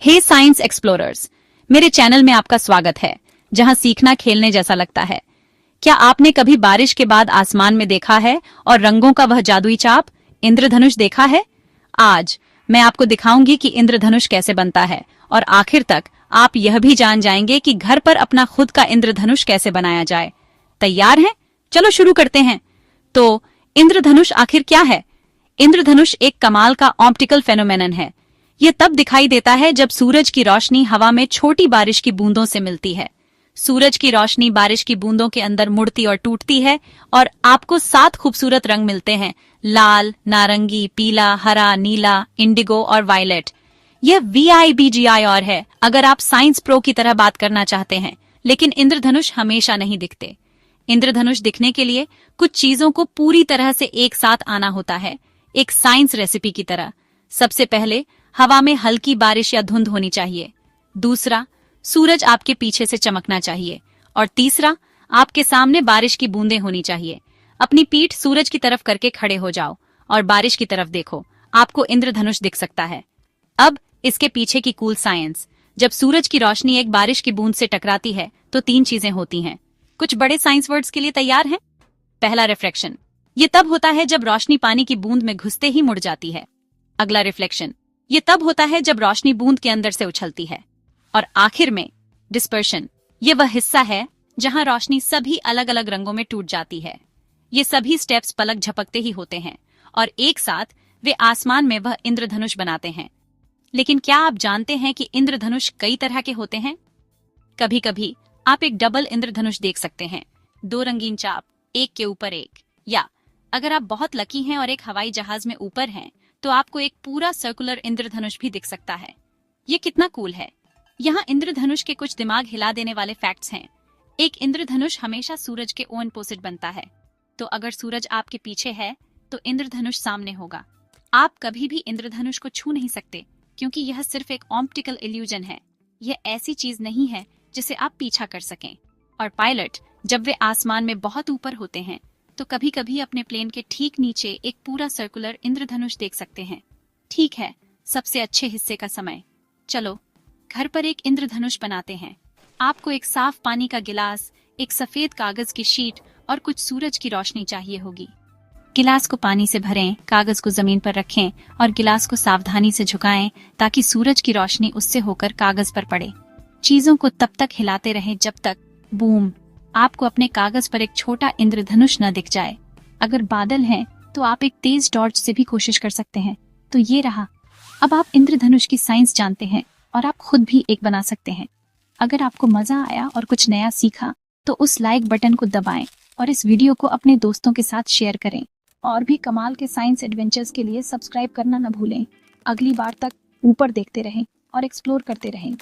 हे science explorers, मेरे channel में आपका स्वागत है, जहां सीखना खेलने जैसा लगता है। क्या आपने कभी बारिश के बाद आसमान में देखा है और रंगों का वह जादुई चाप इंद्रधनुष देखा है? आज मैं आपको दिखाऊंगी कि इंद्रधनुष कैसे बनता है और आखिर तक आप यह भी जान जाएंगे कि घर पर अपना खुद का इंद्रधनुष कैसे बनाया जाए। तैयार हैं? चलो शुरू करते हैं। तो इंद्रधनुष आखिर क्या है? इंद्रधनुष एक कमाल का ऑप्टिकल फेनोमेनन है। यह तब दिखाई देता है जब सूरज की रोशनी हवा में छोटी बारिश की बूंदों से मिलती है। सूरज की रोशनी बारिश की बूंदों के अंदर मुड़ती और टूटती है और आपको 7 खूबसूरत रंग मिलते हैं: लाल, नारंगी, पीला, हरा, नीला, इंडिगो और वायलेट। यह VIBGI है अगर आप साइंस प्रो की तरह बात करना चाहते हैं। लेकिन इंद्रधनुष हमेशा नहीं दिखते। इंद्रधनुष दिखने के लिए कुछ चीजों को पूरी तरह से एक साथ आना होता है, एक साइंस रेसिपी की तरह। सबसे पहले हवा में हल्की बारिश या धुंध होनी चाहिए। दूसरा, सूरज आपके पीछे से चमकना चाहिए। और तीसरा, आपके सामने बारिश की बूंदें होनी चाहिए। अपनी पीठ सूरज की तरफ करके खड़े हो जाओ और बारिश की तरफ देखो, आपको इंद्रधनुष दिख सकता है। अब इसके पीछे की कूल साइंस। जब सूरज की रोशनी एक बारिश की बूंद से टकराती है तो 3 चीजें होती हैं। कुछ बड़े साइंस वर्ड्स के लिए तैयार हैं? पहला, रिफ्रैक्शन। ये तब होता है जब रोशनी पानी की बूंद में घुसते ही मुड़ जाती है। अगला, रिफ्लेक्शन। ये तब होता है जब रोशनी बूंद के अंदर से उछलती है। और आखिर में, डिस्पर्शन। ये वह हिस्सा है जहां रोशनी सभी अलग अलग रंगों में टूट जाती है। ये सभी स्टेप्स पलक झपकते ही होते हैं और एक साथ वे आसमान में वह इंद्रधनुष बनाते हैं। लेकिन क्या आप जानते हैं कि इंद्रधनुष कई तरह के होते हैं? कभी कभी आप एक डबल इंद्रधनुष देख सकते हैं, 2 रंगीन चाप एक के ऊपर एक। या अगर आप बहुत लकी हैं और एक हवाई जहाज में ऊपर हैं, तो आपको एक पूरा सर्कुलर इंद्रधनुष भी दिख सकता है। ये कितना कूल है। यहाँ इंद्रधनुष के कुछ दिमाग हिला देने वाले फैक्ट्स हैं। एक इंद्रधनुष हमेशा सूरज के ओपोजिट बनता है। तो अगर सूरज आपके पीछे है तो इंद्रधनुष सामने होगा। आप कभी भी इंद्रधनुष को छू नहीं सकते क्योंकि यह सिर्फ एक ऑप्टिकल इल्यूजन है। यह ऐसी चीज नहीं है जिसे आप पीछा कर सकें। और पायलट जब वे आसमान में बहुत ऊपर होते हैं तो कभी कभी अपने प्लेन के ठीक नीचे एक पूरा सर्कुलर इंद्रधनुष देख सकते हैं। ठीक है, सबसे अच्छे हिस्से का समय। चलो घर पर एक इंद्रधनुष बनाते हैं। आपको एक साफ पानी का गिलास, एक सफेद कागज की शीट और कुछ सूरज की रोशनी चाहिए होगी। गिलास को पानी से भरें, कागज को जमीन पर रखें और गिलास को सावधानी से झुकाएं ताकि सूरज की रोशनी उससे होकर कागज पर पड़े। चीजों को तब तक हिलाते रहें जब तक बूम, आपको अपने कागज पर एक छोटा इंद्रधनुष न दिख जाए। अगर बादल हैं तो आप एक तेज टॉर्च से भी कोशिश कर सकते हैं। तो ये रहा। अब आप इंद्रधनुष की साइंस जानते हैं और आप खुद भी एक बना सकते हैं। अगर आपको मजा आया और कुछ नया सीखा तो उस लाइक बटन को दबाएं और इस वीडियो को अपने दोस्तों के साथ शेयर करें। और भी कमाल के साइंस एडवेंचर्स के लिए सब्सक्राइब करना न भूलें। अगली बार तक ऊपर देखते रहें और एक्सप्लोर करते रहें।